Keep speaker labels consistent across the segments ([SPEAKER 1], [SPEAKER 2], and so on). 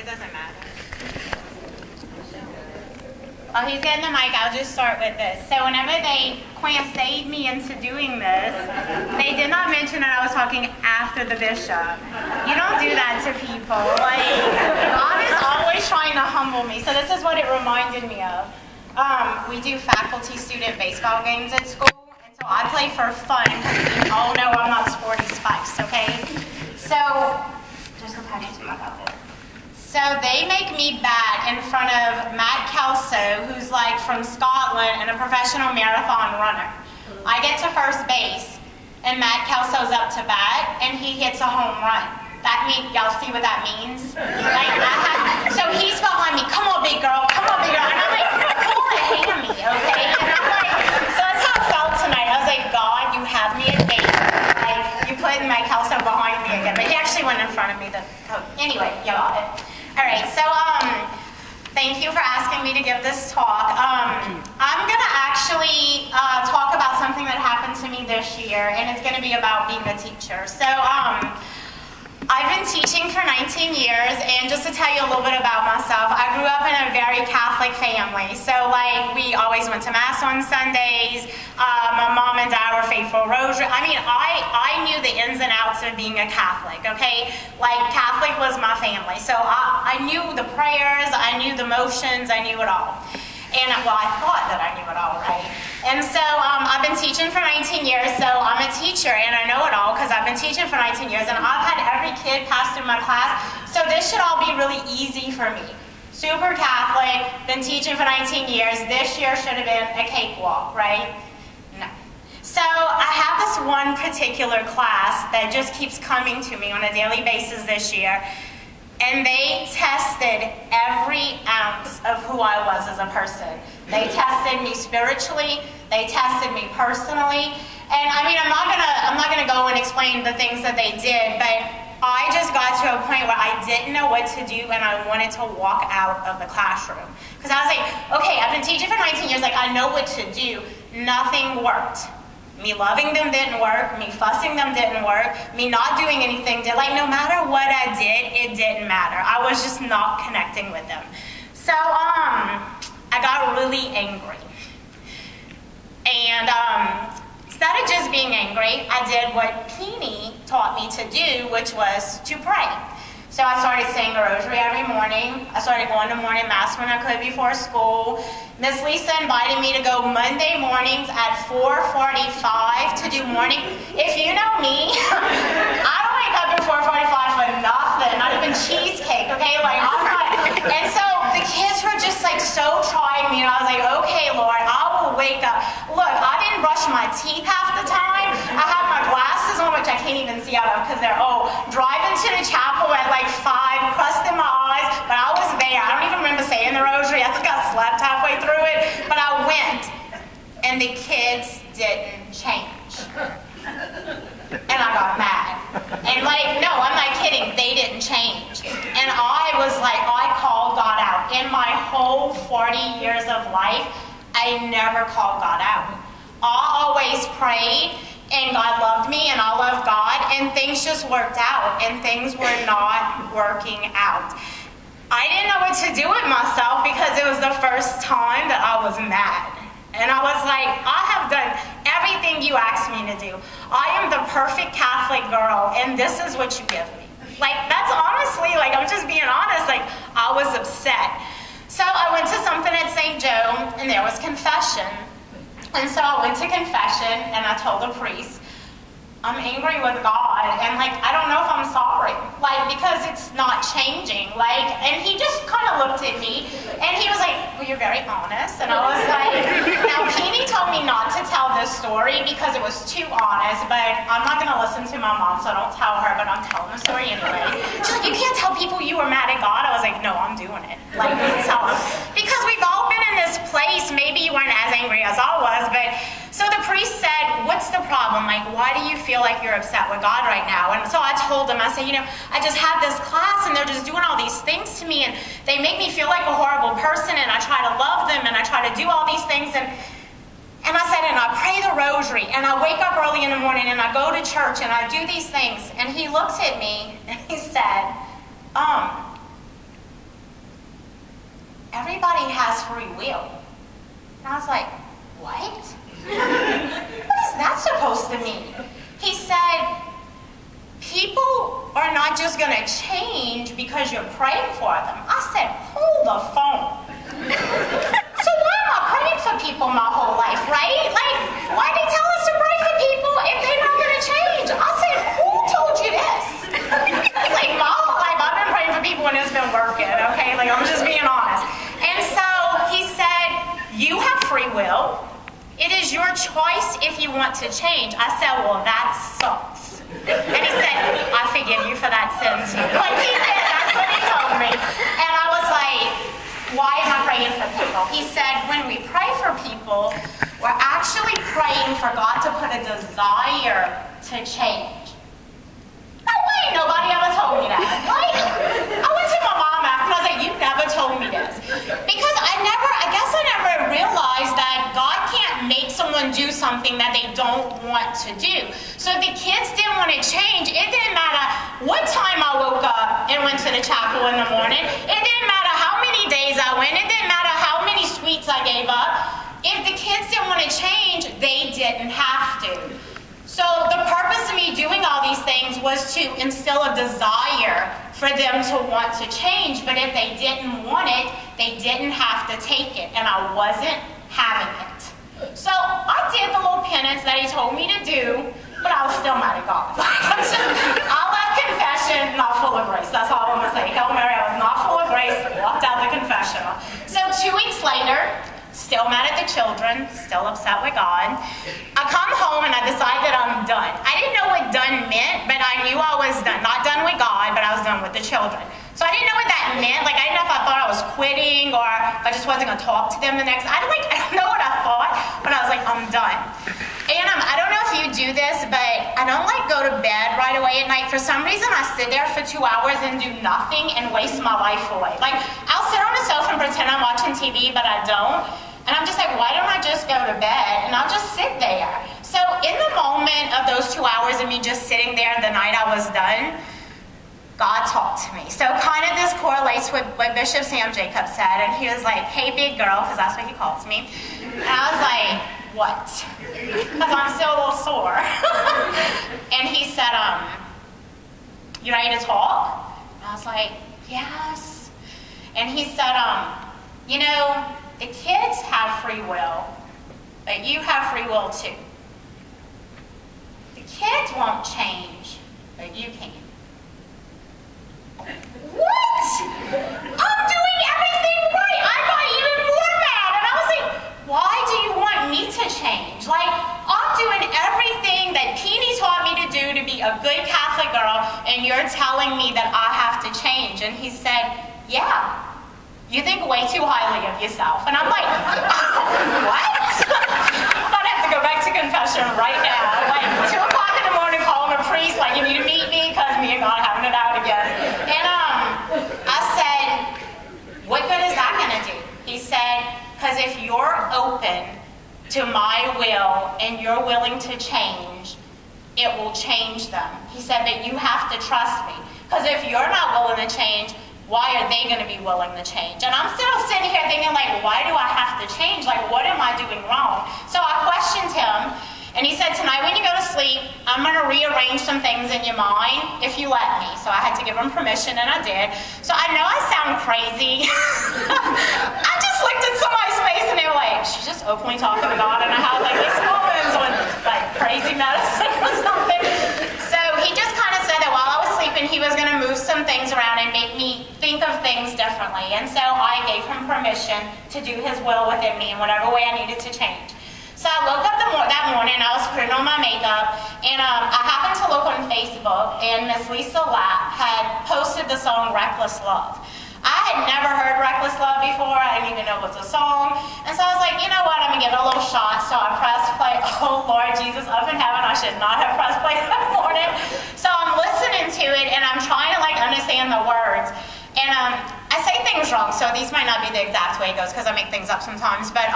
[SPEAKER 1] It doesn't matter. While he's getting the mic, I'll just start with this. So whenever they coinced me into doing this, they did not mention that I was talking after the bishop. You don't do that to people. Like, God is always trying to humble me. So this is what it reminded me of. We do faculty-student baseball games at school, and so I play for fun because you all know I'm not sporty spice, okay? So, just look how you speak about it. So they make me bat in front of Matt Kelso, who's like from Scotland and a professional marathon runner. I get to first base, and Matt Kelso's up to bat, and he hits a home run. That means, y'all see what that means? Like, so he's behind me, come on big girl, and I'm like, pull a hammy, okay? And I'm like, so that's how it felt tonight. I was like, God, you have me at base. Like, you put Matt Kelso behind me again, but he actually went in front of me. Anyway, you got it. All right, so thank you for asking me to give this talk. I'm going to actually talk about something that happened to me this year, and it's going to be about being a teacher. So I've been teaching for 19 years, and just to tell you a little bit about myself, I grew up in a very Catholic family. So, like, we always went to Mass on Sundays. My mom and dad were faithful rosary. I mean, I knew the ins and outs of being a Catholic, okay? Like, Catholic was my family. So I knew the prayers, I knew the motions, I knew it all. And, well, I thought that I knew it all, right? And so I've been teaching for 19 years, so I'm a teacher, and I know it all because I've been teaching for 19 years, and I've had every kid pass through my class, so this should all be really easy for me. Super Catholic, been teaching for 19 years. This year should have been a cakewalk, right? No. So I have this one particular class that just keeps coming to me on a daily basis this year. And they tested every ounce of who I was as a person. They tested me spiritually. They tested me personally. And I mean, I'm not gonna go and explain the things that they did, but I just got to a point where I didn't know what to do, and I wanted to walk out of the classroom. Because I was like, okay, I've been teaching for 19 years. Like, I know what to do. Nothing worked. Me loving them didn't work, me fussing them didn't work, me not doing anything did. Like, no matter what I did, it didn't matter. I was just not connecting with them. So, I got really angry. And instead of just being angry, I did what Peony taught me to do, which was to pray. So I started saying the rosary every morning. I started going to morning mass when I could before school. Miss Lisa invited me to go Monday mornings at 4:45 to do morning. If you know me, I don't wake up at 4:45 for nothing, not even cheesecake, okay? Like, I'm not. And so the kids were just like so trying me, and I was like, okay, Lord, I will wake up. Look, I didn't brush my teeth half the time. I had my glasses on, which I can't even see out of because they're old. Driving to the chapel at like 5, crust in my eyes, but I was there. I don't even remember saying the rosary. I think I slept halfway through it, but I went, and the kids didn't change. And I got mad. And like, no, I'm not kidding, they didn't change. And I was like, I called God out. In my whole 40 years of life, I never called God out. I always prayed, and God loved me, and I loved God, and things just worked out, and things were not working out. I didn't know what to do with myself because it was the first time that I was mad. And I was like, I have done everything you asked me to do. I am the perfect Catholic girl, and this is what you give me. Like, that's honestly, like, I'm just being honest, like, I was upset. So I went to something at St. Joe, and there was confession. And so I went to confession, and I told the priest, I'm angry with God, and like, I don't know if I'm sorry, like, because it's not changing, like, and he just kind of looked at me, and he was like, well, you're very honest, and I was like, now, Peony told me not to tell this story because it was too honest, but I'm not going to listen to my mom, so don't tell her, but I'm telling the story anyway. She's like, you can't tell people you were mad at God. I was like, no, I'm doing it, like, tell them, because we've all been in this place. Maybe you weren't as angry as I was, but so the priest said, what's the problem? Like, why do you feel like you're upset with God right now? And so I told him, I said, you know, I just have this class, and they're just doing all these things to me, and they make me feel like a horrible person, and I try to love them, and I try to do all these things, and I said, and I pray the rosary, and I wake up early in the morning, and I go to church, and I do these things. And he looked at me, and he said, everybody has free will. And I was like, what? What is that supposed to mean? He said, people are not just going to change because you're praying for them. I said, hold the phone. So why am I praying for people my whole life, right? Like, why they tell us to pray for people if they're not going to change? I said, who told you this? It's like, my whole life I've been praying for people and it's been working, okay? Like, I'm just being honest. And so he said, you have free will. It is your choice if you want to change. I said, well, that sucks. And he said, I forgive you for that sin too. Like, he did. That's what he told me. And I was like, why am I praying for people? He said, when we pray for people, we're actually praying for God to put a desire to change. No way, nobody ever told me that. Like, I went to my mom after, and I was like, you never told me this. Because I guess I never realized that God can't make someone do something that they don't want to do. So if the kids didn't want to change, it didn't matter what time I woke up and went to the chapel in the morning. It didn't matter how many days I went. It didn't matter how many sweets I gave up. If the kids didn't want to change, they didn't have to. So the purpose of me doing all these things was to instill a desire for them to want to change. But if they didn't want it, they didn't have to take it. And I wasn't having it. So I did the little penance that he told me to do, but I was still mad at God. I left confession not full of grace. That's all I'm going to say. Hail Mary, I was not full of grace. Walked out the confessional. So 2 weeks later, still mad at the children, still upset with God. I come home and I decide that I'm done. I didn't know what done meant, but I knew I was done. Not done with God, but I was done with the children. So I didn't know what that meant. Like, I didn't know if I thought I was quitting or if I just wasn't going to talk to them the next. I don't know what I thought, but I was like, I'm done. And I don't know if you do this, but I don't like go to bed right away at night. For some reason, I sit there for 2 hours and do nothing and waste my life away. Like, I'll sit on the sofa and pretend I'm watching TV, but I don't. And I'm just like, why don't I just go to bed? And I'll just sit there. So in the moment of those 2 hours of me just sitting there the night I was done, God talked to me. So kind of this correlates with what Bishop Sam Jacob said. And he was like, hey, big girl, because that's what he calls me. And I was like, what? Because I'm still a little sore. And he said, you ready to talk? And I was like, yes. And he said, you know, the kids have free will, but you have free will too. The kids won't change, but you can. What? I'm doing everything right. I got even more mad. And I was like, why do you want me to change? Like, I'm doing everything that Peony taught me to do to be a good Catholic girl, and you're telling me that I have to change. And he said, yeah. You think way too highly of yourself. And I'm like, what? I'm gonna have to go back to confession right now. Like 2 o'clock in the morning, calling a priest, like, you need to meet me because me and God are having it out again. And I said, what good is that gonna do? He said, because if you're open to my will and you're willing to change, it will change them. He said, but you have to trust me. Because if you're not willing to change, why are they going to be willing to change? And I'm still sitting here thinking, like, why do I have to change? Like, what am I doing wrong? So I questioned him, and he said, tonight when you go to sleep, I'm going to rearrange some things in your mind if you let me. So I had to give him permission, and I did. So I know I sound crazy. I just looked at somebody's face, and they were like, she's just openly talking to God in the house. Like, this woman's with, like, crazy medicine or something. So he just kind of said that while I was sleeping, he was going to move some things around and make me think of things differently. And so I gave him permission to do his will within me in whatever way I needed to change. So I woke up that morning, I was putting on my makeup, and I happened to look on Facebook, and Miss Lisa Lapp had posted the song Reckless Love. I had never heard Reckless Love before. I didn't even know it was a song. And so I was like, you know what, I'm going to give it a little shot. So I pressed play. Oh, Lord Jesus up in heaven, I should not have pressed play that morning. So I'm listening to it, and I'm trying to, like, understand the words. And I say things wrong, so these might not be the exact way it goes, because I make things up sometimes. But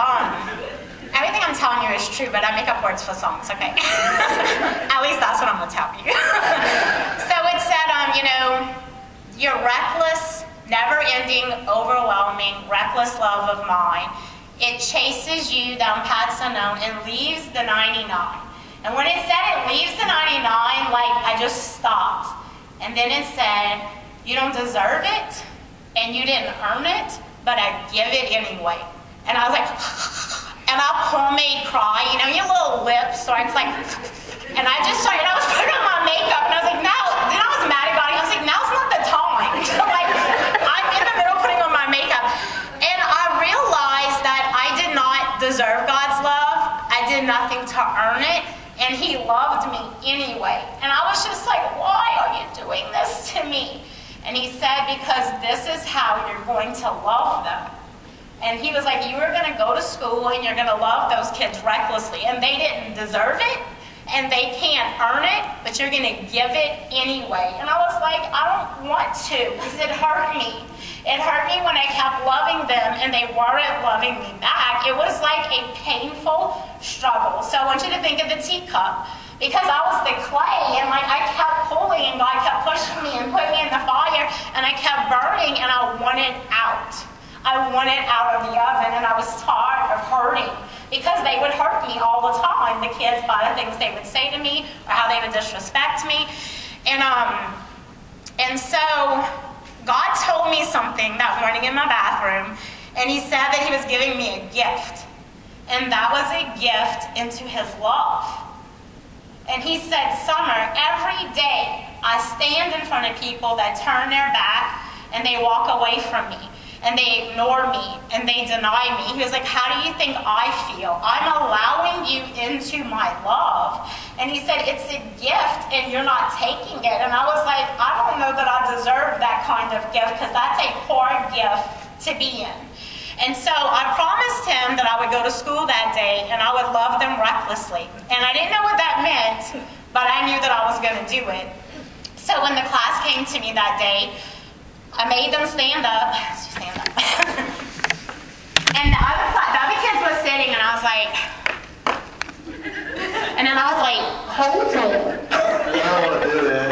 [SPEAKER 1] everything I'm telling you is true, but I make up words for songs, okay? At least that's what I'm going to tell you. So it said, you know, you're reckless never-ending, overwhelming, reckless love of mine. It chases you down paths unknown and leaves the 99. And when it said it leaves the 99, like, I just stopped. And then it said, you don't deserve it, and you didn't earn it, but I give it anyway. And I was like, and I homemade cry, you know, your little lips starts like, and I just started, I was putting on my makeup, and I was like, now, then I was mad about it. I was like, now's not the time. Like, I'm in the middle putting on my makeup. And I realized that I did not deserve God's love. I did nothing to earn it. And he loved me anyway. And I was just like, why are you doing this to me? And he said, because this is how you're going to love them. And he was like, you are going to go to school and you're going to love those kids recklessly. And they didn't deserve it. And they can't earn it, but you're going to give it anyway. And I was like, I don't want to, because it hurt me. It hurt me when I kept loving them and they weren't loving me back. It was like a painful struggle. So I want you to think of the teacup, because I was the clay, and like I kept pulling and God kept pushing me and putting me in the fire, and I kept burning, and I wanted out. I wanted out of the oven, and I was tired of hurting, because they would hurt me all the time, the kids, by the things they would say to me or how they would disrespect me. And so God told me something that morning in my bathroom, and he said that he was giving me a gift, and that was a gift into his love. And he said, Summer, every day I stand in front of people that turn their back and they walk away from me and they ignore me and they deny me. He was like, how do you think I feel? I'm allowing you into my love. And he said, it's a gift and you're not taking it. And I was like, I don't know that I deserve that kind of gift, because that's a poor gift to be in. And so I promised him that I would go to school that day and I would love them recklessly. And I didn't know what that meant, but I knew that I was going to do it. So when the class came to me that day, I made them stand up. Stand up. And the other kids were sitting, and I was like, and then I was like, hold it.
[SPEAKER 2] I don't want to do that.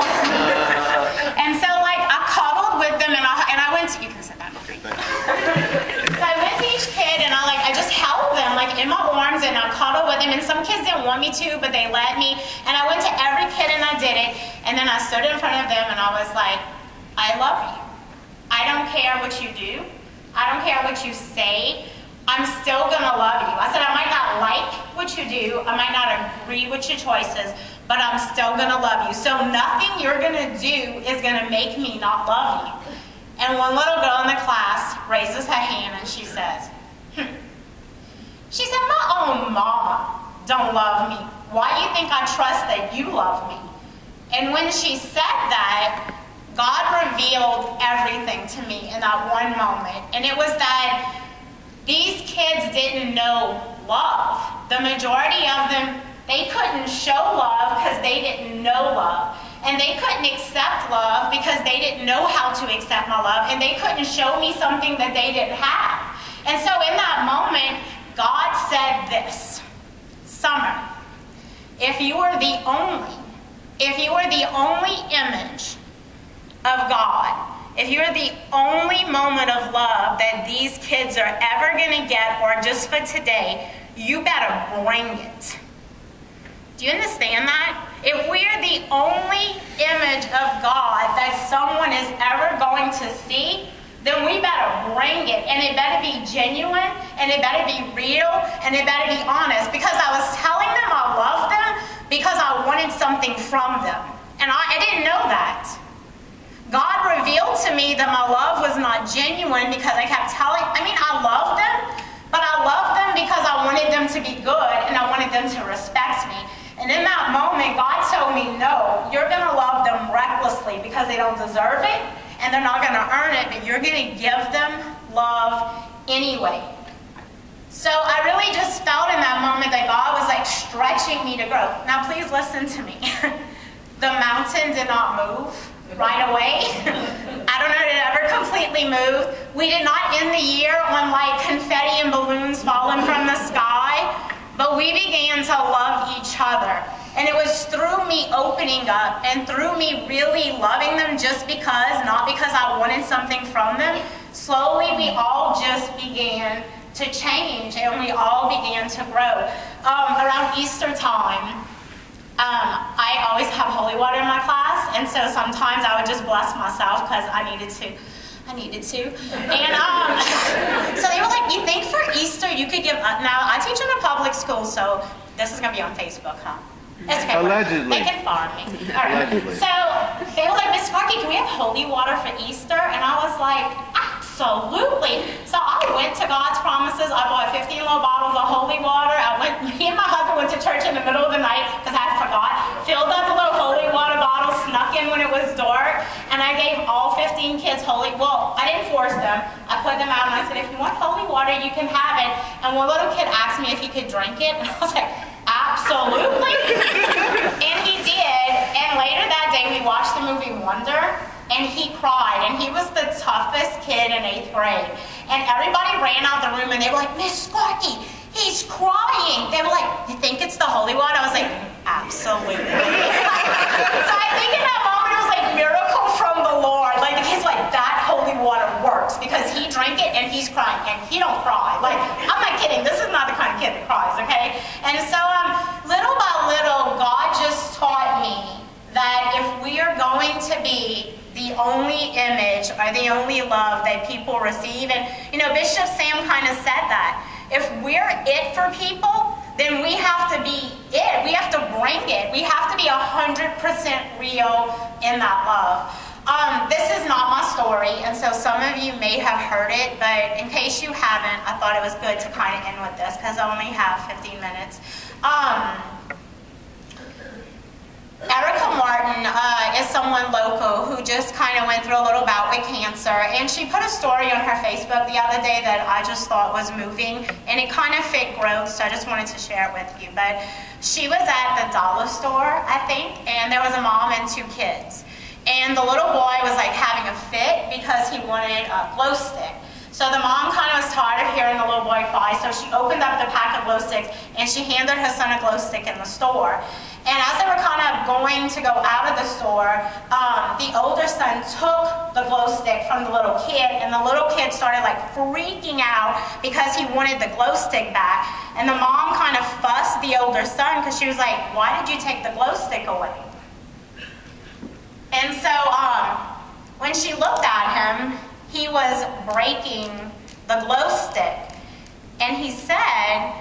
[SPEAKER 1] And so like I cuddled with them, and I went to, you can sit down. So I went to each kid, and I just held them like in my arms, and I cuddled with them. And some kids didn't want me to, but they let me. And I went to every kid and I did it. And then I stood in front of them and I was like, I love you. I don't care what you do. I don't care what you say. I'm still gonna love you. I said, I might not like what you do. I might not agree with your choices, but I'm still gonna love you. So nothing you're gonna do is gonna make me not love you. And one little girl in the class raises her hand and she says, She said, my own mama don't love me. Why do you think I trust that you love me? And when she said that, God revealed everything to me in that one moment. And it was that these kids didn't know love. The majority of them, they couldn't show love because they didn't know love. And they couldn't accept love because they didn't know how to accept my love. And they couldn't show me something that they didn't have. And so in that moment, God said this, Summer, if you are the only image of God, if you're the only moment of love that these kids are ever going to get, or just for today, you better bring it. Do you understand that? If we're the only image of God that someone is ever going to see, then we better bring it, and it better be genuine, and it better be real, and it better be honest, because I was telling them I loved them because I wanted something from them, and I didn't know that. God revealed to me that my love was not genuine because I kept I loved them, but I loved them because I wanted them to be good, and I wanted them to respect me. And in that moment, God told me, no, you're going to love them recklessly because they don't deserve it, and they're not going to earn it, but you're going to give them love anyway. So I really just felt in that moment that God was like stretching me to grow. Now please listen to me. The mountain did not move right away. I don't know if it ever completely moved. We did not end the year on like confetti and balloons falling from the sky, but we began to love each other. And it was through me opening up and through me really loving them just because, not because I wanted something from them, slowly we all just began to change and we all began to grow. Around Easter time, I always have holy water in my class, and so sometimes I would just bless myself because I needed to. And so they were like, you think for Easter you could give up? Now, I teach in a public school, so this is going to be on Facebook, huh? It's okay.
[SPEAKER 2] Allegedly.
[SPEAKER 1] They can farm me. All right.
[SPEAKER 2] Allegedly.
[SPEAKER 1] So they were like, Miss Starke, can we have holy water for Easter? And I was like, absolutely. So I went to God's Promises. I bought 15 little bottles of holy water. Me and my husband went to church in the middle of the night because I forgot. Filled up the little holy water bottle, snuck in when it was dark, and I gave all 15 kids holy. Well, I didn't force them. I put them out and I said, if you want holy water, you can have it. And one little kid asked me if he could drink it, and I was like, absolutely. And he did. And later that day, we watched the movie Wonder, and he cried. And he was the toughest kid in 8th grade. And everybody ran out the room, and they were like, Miss Starke, he's crying. They were like, you think it's the holy water? I was like, absolutely. So I think in that moment, it was like miracle from the Lord. Like, the kid's like, that holy water works because he drank it and he's crying, and he don't cry. Like, I'm not kidding. This is not the kind of kid that cries, okay? And so little by little, God just taught me that if we are going to be the only image or the only love that people receive, and you know, Bishop Sam kind of said that, if we're it for people, then we have to be it. We have to bring it. We have to be 100% real in that love. This is not my story, and so some of you may have heard it, but in case you haven't, I thought it was good to kind of end with this because I only have 15 minutes. Erica Martin is someone local who just kind of went through a little bout with cancer, and she put a story on her Facebook the other day that I just thought was moving, and it kind of fit growth, so I just wanted to share it with you. But she was at the dollar store, I think, and there was a mom and 2 kids. And the little boy was like having a fit because he wanted a glow stick. So the mom kind of was tired of hearing the little boy cry, so she opened up the pack of glow sticks and she handed her son a glow stick in the store. And as they were kind of going to go out of the store, the older son took the glow stick from the little kid, and the little kid started like freaking out because he wanted the glow stick back. And the mom kind of fussed the older son because she was like, why did you take the glow stick away? And so when she looked at him, he was breaking the glow stick. And he said,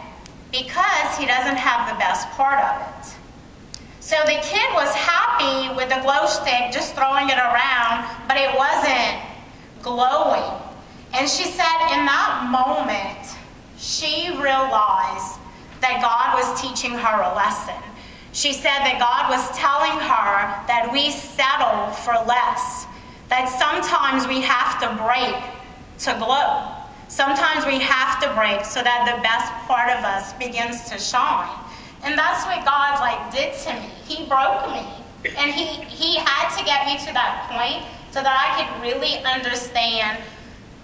[SPEAKER 1] because he doesn't have the best part of it. So the kid was happy with the glow stick, just throwing it around, but it wasn't glowing. And she said in that moment, she realized that God was teaching her a lesson. She said that God was telling her that we settle for less, that sometimes we have to break to glow. Sometimes we have to break so that the best part of us begins to shine. And that's what God did to me. He broke me. And he had to get me to that point so that I could really understand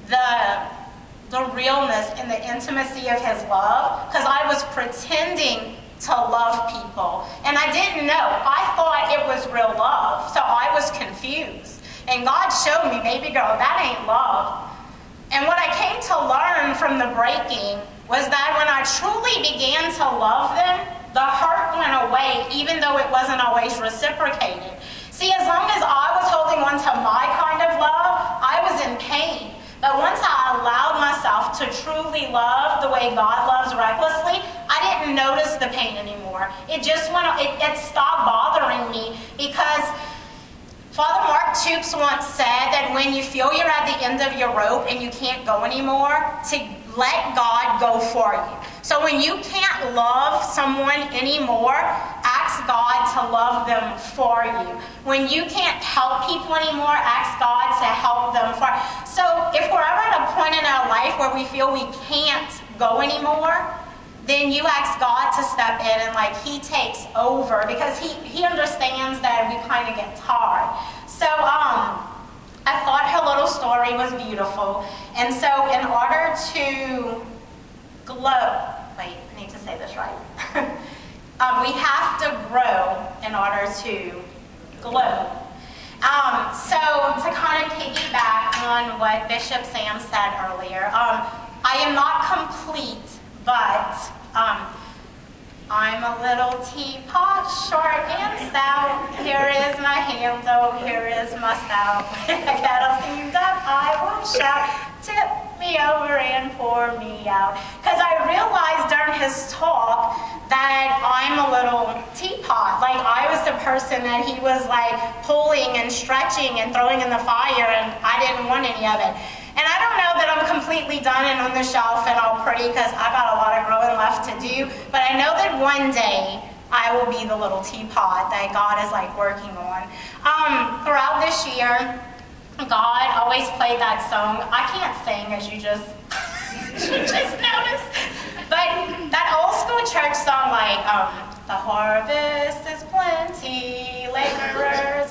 [SPEAKER 1] the realness and the intimacy of his love, because I was pretending to love people. And I didn't know. I thought it was real love. So I was confused. And God showed me, baby girl, that ain't love. And what I came to learn from the breaking was that when I truly began to love them, the hurt went away, even though it wasn't always reciprocated. See, as long as I was holding on to my kind of love, I was in pain. But once I allowed myself to truly love the way God loves recklessly, I didn't notice the pain anymore. It just it stopped bothering me, because Father Mark Toops once said that when you feel you're at the end of your rope and you can't go anymore, to let God go for you. So when you can't love someone anymore, ask God to love them for you. When you can't help people anymore, ask God to help them for you. So if we're ever at a point in our life where we feel we can't go anymore, then you ask God to step in and he takes over, because he understands that we kind of get tired. So I thought her little story was beautiful. And so in order to glow, wait, I need to say this right. We have to grow in order to glow. So to kind of piggyback on what Bishop Sam said earlier, I am not complete, but I'm a little teapot, short and stout. Here is my handle, here is my spout. I kettle steamed up, I will shout. Tip me over and pour me out. Because I realized during his talk that I'm a little teapot. Like I was the person that he was like pulling and stretching and throwing in the fire, and I didn't want any of it. And I don't know that I'm completely done and on the shelf and all pretty, because I've got a lot of growing left to do, but I know that one day I will be the little teapot that God is like working on. Throughout this year, God always played that song. I can't sing, as you just noticed, but that old school church song, like, the harvest is plenty, laborers,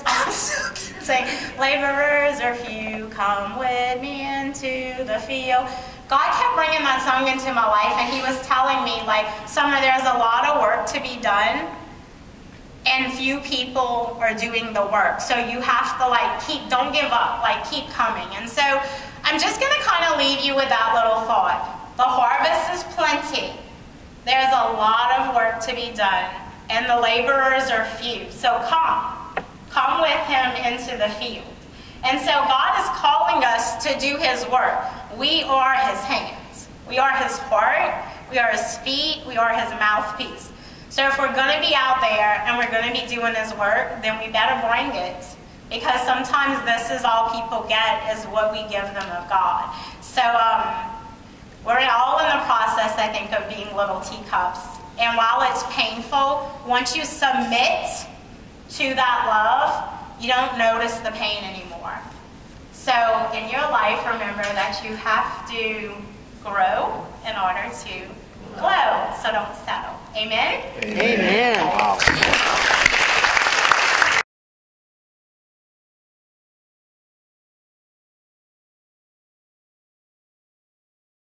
[SPEAKER 1] say, laborers are few, come with me into the field. God kept bringing that song into my life, and he was telling me, like, Summer, there's a lot of work to be done, and few people are doing the work. So you have to, like, don't give up, like, keep coming. And so I'm just going to kind of leave you with that little thought. The harvest is plenty. There's a lot of work to be done, and the laborers are few. So come with him into the field. And so God is calling us to do his work. We are his hands. We are his heart. We are his feet. We are his mouthpiece. So if we're going to be out there and we're going to be doing his work, then we better bring it. Because sometimes this is all people get, is what we give them of God. So we're all in the process, I think, of being little teacups. And while it's painful, once you submit to that love, you don't notice the pain anymore. So in your life, remember that you have to grow in order to glow. So don't settle. Amen?
[SPEAKER 3] Amen. Wow.